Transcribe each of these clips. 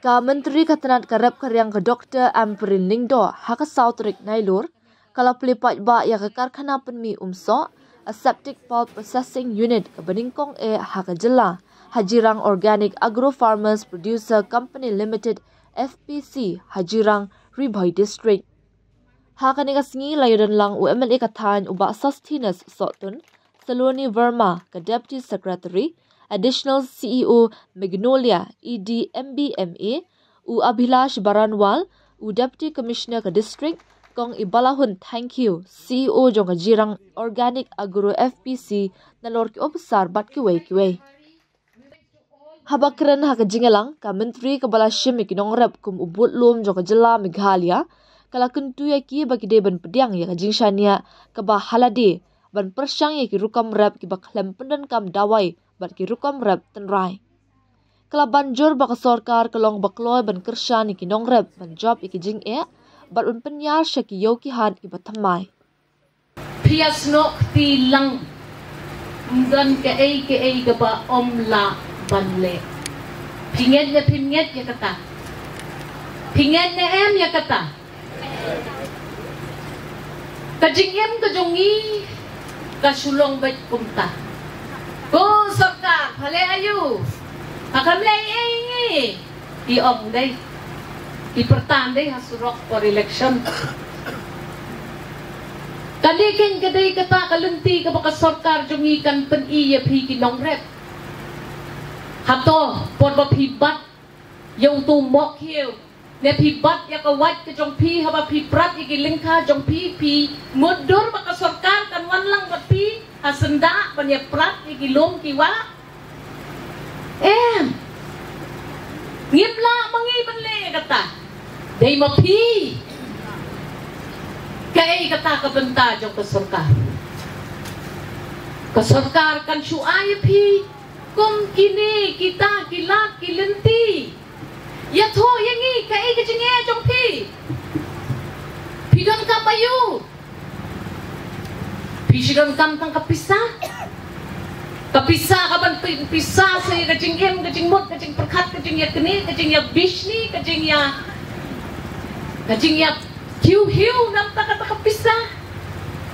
Ka Menteri Katanat Karab Karyang ke Dr. Amperin Lingdo haka Sautrik Nailur kalau pelipat ba ya ke karkhana penmi umso aseptic pulp processing unit ke Beningkong haka jela Hajirang Organic Agro Farmers Producer Company Limited FPC Hajirang Riboy District. Haka ni kasingi layudan lang UMLA katan uba Sostinus Sotun Saloni Verma ke Deputy Secretary Additional CEO Magnolia EDMBMA U Abhilash Baranwal U Deputy Commissioner ke District Kong Ibalahun thank you CEO jong Hajirang Organic Agro FPC nalor ki obsar bat kiwe. Habakren haka jingelang ka Menteri Kepala Shim ikinongrep kum ubut lum jong jela Meghalaya kala kentu ya ki bagi de ban pediang ya kajing shania ka ba halade ban persyang ya ki rukam rep ki baklem pendan kam dawai bat ki rukam rep tenrai. Kala banjur baka sorkar kalong bakloy ban kershan iki nongrep ban job iki jing bat ban penyar syaki yoki had ki batamai. Pias nok ti lang dan ke ka ba omla banle. Pinget ya kata. Pinget em ya kata. Kajing em kajongi kasulong bat kumta. Go sorka phale ayu akam lay di om day di pertan day hasurok for election kadikin kadai kata kalunti ka baka sorkar jongi kan pen iya phi ki nongrep hato por ba phi bat yau tu mok hiu ne phi bat ya ka wat ka jong phi haba phi prat iki lingkha jong phi mudur baka sorkar kan wan lang bat phi asenda banya prat iki lom kiwa ngipla mangi banle kata dei ma phi kai kata ka benta jong ka sarkar kan shu ay phi kum kini kita kilat kilenti ya tho yangi kai ka jinge jong phi pidon ka bayu Pisiron kam tang kapisa ka ban pisa sa kajing em kajing mot kajing perkat kajing ya keni kajing ya bishni kajing ya hiu nam ta kapisa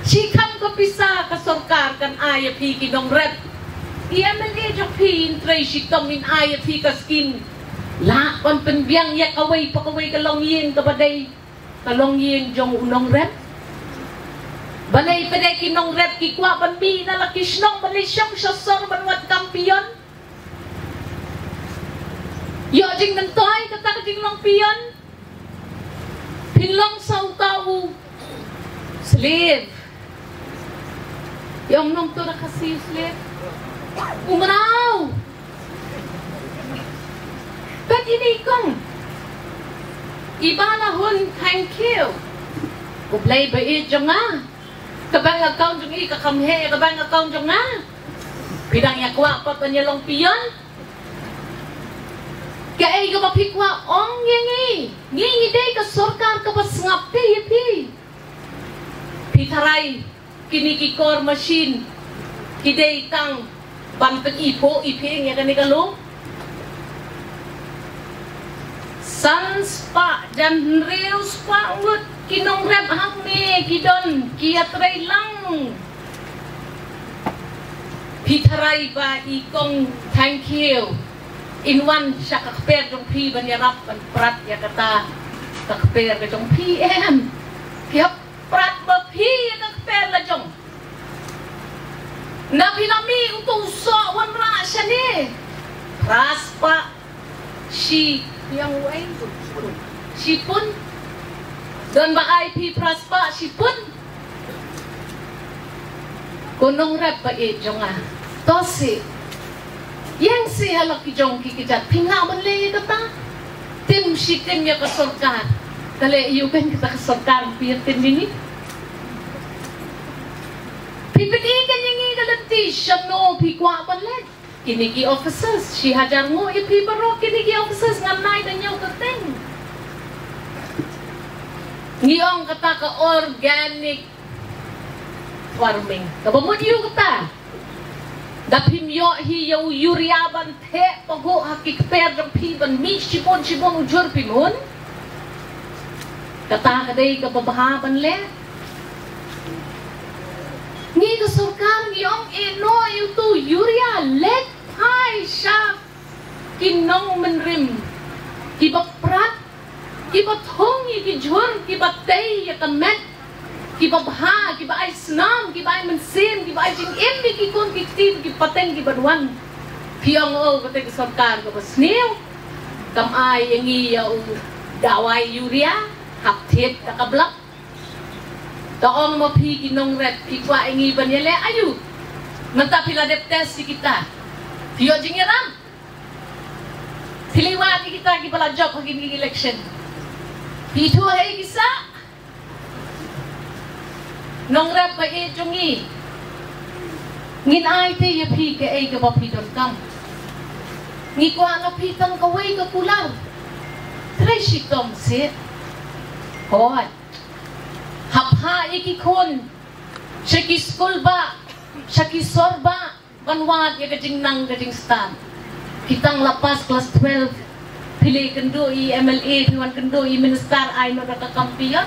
chikam kapisa ka sorkar kan aya phi ki dong rep IMLA jok phi intray shikam in aya phi ka skin la kon penbiang ya kawai pakawai kalong yin ka badai kalong yin jong unong rep Balay pada kinong rep kikwa banbi na laki snong balay siyang sasor banwat kampiyon. Yo jing nantoy kata jing long piyon. Pinlong sa utaw slave. Yung nong to nakasi slave. Umanaw. But ini kong ibalahon thank you. Kublay ba nga? Kabang account jong kakamhe kabang account jong nga pidang yakwa pa panyalong piyon kay ka mapikwa ong ngi day ka sorkar ka pasngap pi pitaray kinikikor machine kiday tang banten ipo iping ya kanikalo sans pa dan reus pa ngut kinong rep hakme kidon kiatray lang pitaray ba ikong thank you in one siya kakper jong pi banyarap kan prat ya kata kakper ka jong PM kaya prat ba pi ya kakper la jong na pinami utong so wanra siya ni pras pa si yang way si pun don ba IP praspa sipun kunong rap ba jong tosi yang si halak ki jong kikijat pinga man le kata tim sikem ya ka sorkar kale yu kan kita ka sorkar pir tim ini pipiti kan yang galanti shano pikwa man le kini ki officers si hajar mo ipi baro kini ki officers nganay dan yaw kateng ngiyong kata ka organic farming. Kabamudyo kata. Dapim yo hi yo yuria ban the pago hakik per jam pi ban mi shibon ujur pimun. Kata kadai ka babaha ban le. Ni ka sarkar yong eno yu tu yuria let hai sha kinong menrim ki baprat ki bathong ki jhur ki batei ya kamet ki babha ki bai snam ki bai mensin ki bai jing em ki kon ki tin ki pateng ki badwan piang o kate ki sarkar ka basniu kam ai yangi ya dawai yuria hap thet ka blak taong mo pi ki nong ret pi kwa ingi banyele ayu menta pila dep test kita pio jingiram piliwa kita ki bala job hagin election pi tu hai kisa nong rap ka e jungi ngin ai te ya pi ke e ka ba pi don kam ni ko ano pi tang ka wei ka kulang tre shitom se hoi hap ha iki kon shaki school ba shaki sorba banwat ya ka jing nang ka jing stan kitang lapas kelas 12 pilih kendo i MLA piwan kendo i minister ay no ka kampiya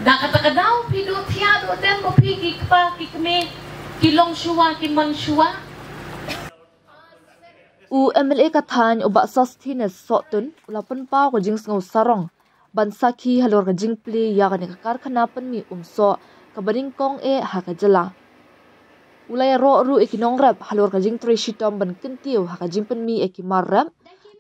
da kata kadau pido tiado tem mo pigi pa kikme kilong shuwa kiman shuwa u MLA ka than uba sostines sotun ulapan pa ko jing ngau sarong bansaki halor ka jing pli ya ka ne karkhana pan mi umso ka baring kong e ha ka jala ulay ro ru ekinong rap halor ka jing tre shitom ban kentiu ha ka jing pan mi ekimar rap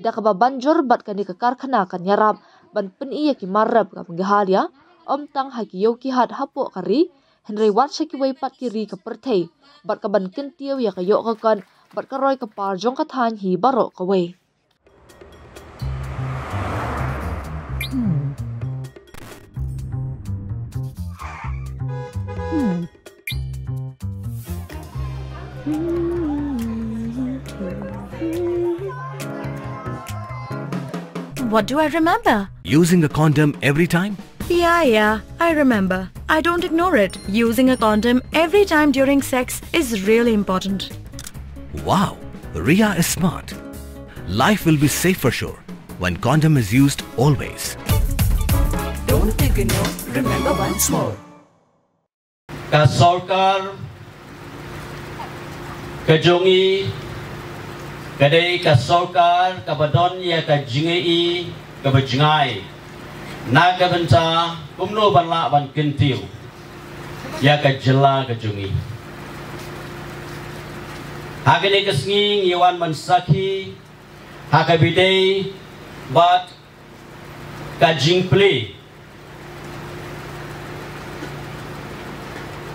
da ka banjor bat ka ni ka karkhana kan yarap ban pen i ekimar rap ka pengharia om tang haki yoki hat hapo kari henry wat shaki wei pat kiri ka perthei bat ka ban kentiu ya ka yo ka kan bat ka roi ka par jong ka than hi baro ka wei What do I remember? Using a condom every time? Yeah, I remember. I don't ignore it. Using a condom every time during sex is really important. Wow, Ria is smart. Life will be safe for sure when condom is used always. Don't ignore, remember once more. Ka sarkar ka jongi kadai ka sarkar ka badon ya ka jingai ka bajngai na ka banta kumno banla ban kentiu ya ka jela ka jongi hagane ka sngi yawan mansaki hakabidei bat ka jingpli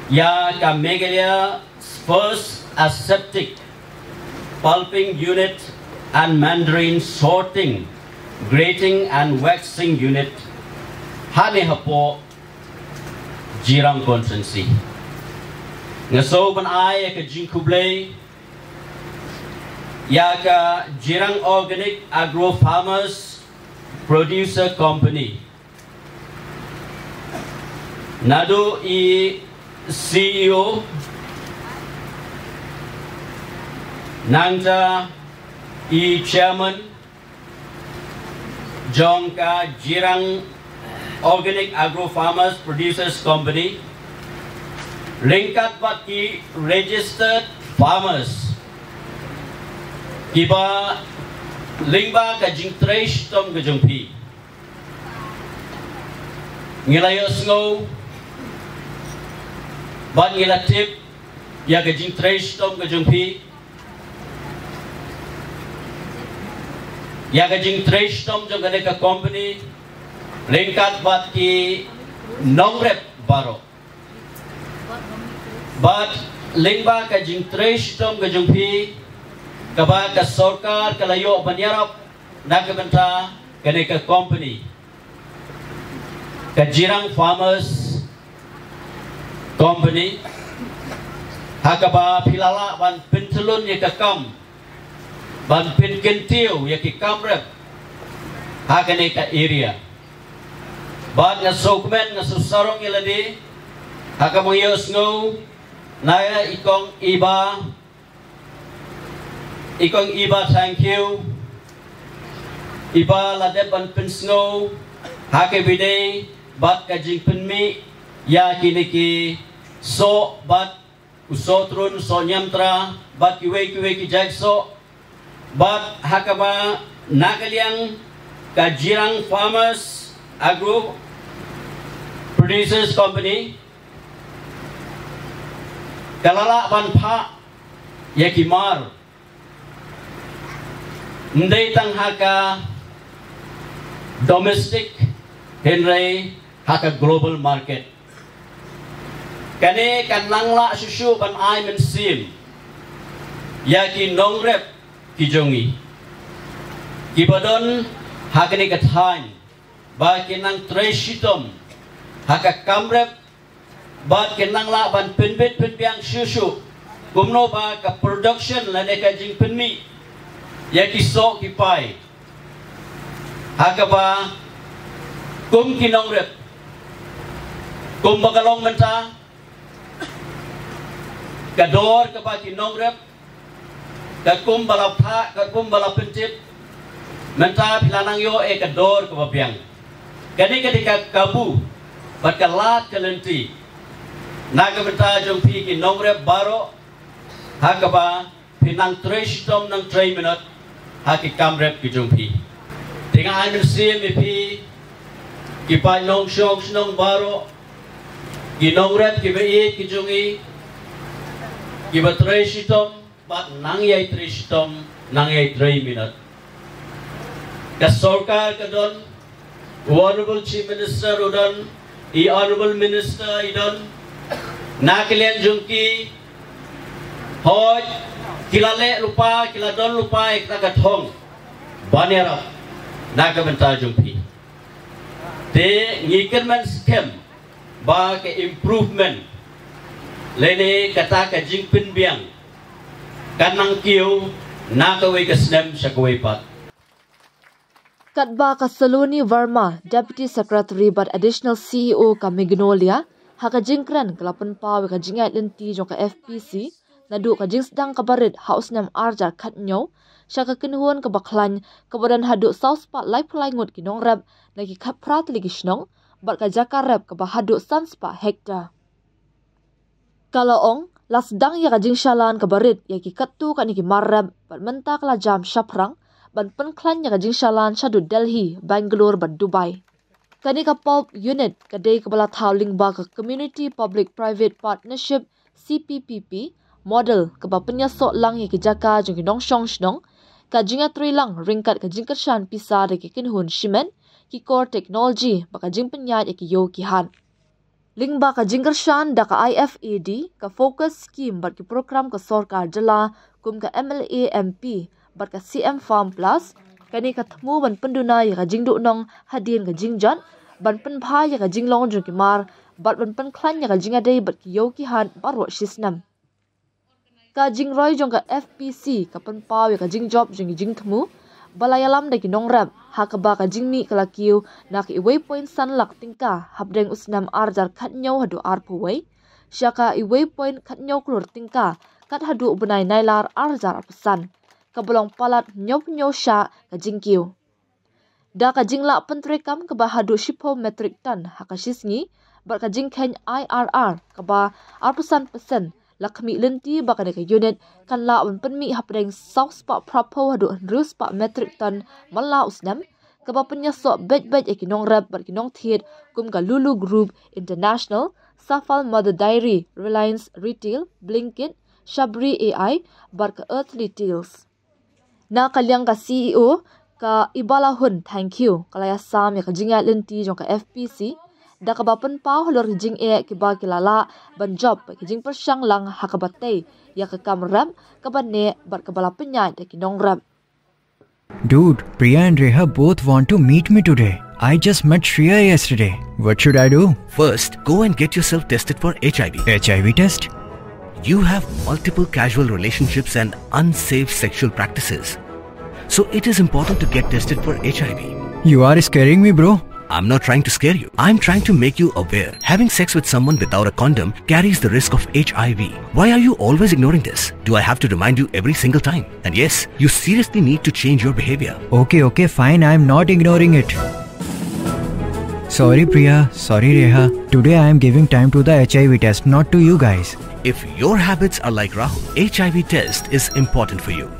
ya ka megalia first aseptic pulping unit and mandarin sorting, grating and waxing unit hane hapo jirang constancy ngaso ban ay ka jingkublay ya ka jirang organic agro farmers producer company nado i CEO Nangja i chairman Jongka Jirang Organic Agro Farmers Producers Company Lingkat Baki registered farmers Kiba Lingba ka jingtresh tom ka jongpi Ngilayos ngo Ban ngilatip ya ka jingtresh tom ka jongpi ya ka jingtresh tom jong ka company Lingkat bat ki nongrep baro bat lingba ka jingtresh tom ka jongpi kaba ka sarkar kalayo banyarap nagbenta kane ka company ka Jirang Farmers Company hakaba pilala ban pentulun ya ka kam ban pin kentiu ya ki kamrep hakane ka area ban nga sokmen nga susarong iladi hakamuyos ngo na ikong iba ikong iba thank you. Iba ladep ban pinsngo hake bide bat kajing penmi ya kiniki so bat usotrun so nyamtra bat kiwe ki jagso bat hakaba nakaliang kajirang farmers agro producers company kalala ban pa yakimar ndai tang haka domestic henry haka global market kane kan langla susu ban ai men sim yaki nongrep kijongi kibadon haka ni kathain ba kinang treshitom haka kamrep ba kinang la ban pinbit pinbiang susu kumno ba ka production la ne ka jing pinmi yaki so kipai hakaba kum kinong rep kum bagalong menta kador kapa kinong rep kakum balapha kakum balapentip menta pilanang yo kador kapapiang kani ketika kabu batkalat kalenti naga menta jompi kinong rep baro hakaba pinang treshitom nang 3 minute haki kamrep kijumpi tinga amin sim ipi kipa nong shong snong baro ginong rep kibai kijungi kiba treshitom bat nang yai treshitom nang yai 3 minute ka sarkar kadon honorable chief minister udon honorable minister idon nakalian jungki hoj kilale lupa kiladon lupa ek tagatong banera naga benta jumpi te ngikirman scam ba ke improvement lene kata ka jingpin biang kanang kiu nakaway ka snem sakaway pat Katba Kasaluni Verma, Deputy Secretary but Additional CEO ka Magnolia, haka jingkran kalapan pa ka jingat lenti jong ka FPC nadu ka jing sedang kabarit haus nam arjar khatnyo syaka kinhuan ka baklan kabadan hadu south spot lai pelaingut kinong rap lagi kaprat lagi snong bat ka jakar rap ka bahadu sanspa hektar kalaong las dang ya ka jing shalan kabarit ya ki kattu ka ni ki marrab bat mentak la jam shaprang ban penklan ya ka jing shalan shadu Delhi Bangalore bat Dubai kani ka pulp unit kadai kabala thawling ba ka community public private partnership CPPP model kaba penyasok lang ya kijaka jong kinong shong shnong ka jinga tri lang ringkat ka jingkat shan pisa de ki kinhun shimen ki core technology baka jing penyat ya ki yo ki han ling ba ka jingkat shan da ka IFAD ka focus scheme bat ki program ka sarkar jala kum ka MLA MP bat ka CM Farm Plus kani ka thmu ban penduna ya ka jingdu nong hadin ka jingjan ban pen pha ya ka jinglong jong ki mar bat ban pen khlan ya ka jinga dei bat ki yo ki han barwa shisnam ka jing roi jong ka FPC ka pen paw ka jing job jong jing thmu balayalam da ki nong rap ha ka ba ka jing mi kala kiu na ki waypoint san lak tingka habdeng usnam arjar khatnyo hadu arpu wai syaka i waypoint khatnyo klur tingka kat hadu benai nailar arjar pesan ka bolong palat nyop nyo sha ka jing kiu da ka jing la pentrekam ka ba hadu shipo metric ton ha ka shisngi bar ka jing khen IRR ka ba arpusan persen lakmi lenti bakane ka unit kan la un penmi hapdeng south spot propo hadu rus pa metric ton mala usnam ka ba penya so bet ekinong rap bar kinong thiet kum ka Lulu Group International Safal Mother Dairy Reliance Retail Blinkit Shabri AI bar ka Earthly Tales na kalyang ka CEO ka Ibala Hun thank you kalaya sam ya ka jinga lenti jong ka FPC da ka bapen pau halor jing e ki ba kilala ban job ki jing persyang lang hakabate ya ka kamram ka banne bar ka bala penya de ki nong ram Dude, Priya and Reha both want to meet me today. I just met Shriya yesterday. What should I do? First, go and get yourself tested for HIV. HIV test? You have multiple casual relationships and unsafe sexual practices. So it is important to get tested for HIV. You are scaring me, bro. I'm not trying to scare you. I'm trying to make you aware. Having sex with someone without a condom carries the risk of HIV. Why are you always ignoring this? Do I have to remind you every single time? And yes, you seriously need to change your behavior. Okay, fine. I'm not ignoring it. Sorry Priya, sorry Reha. Today I am giving time to the HIV test, not to you guys. If your habits are like Rahul, HIV test is important for you.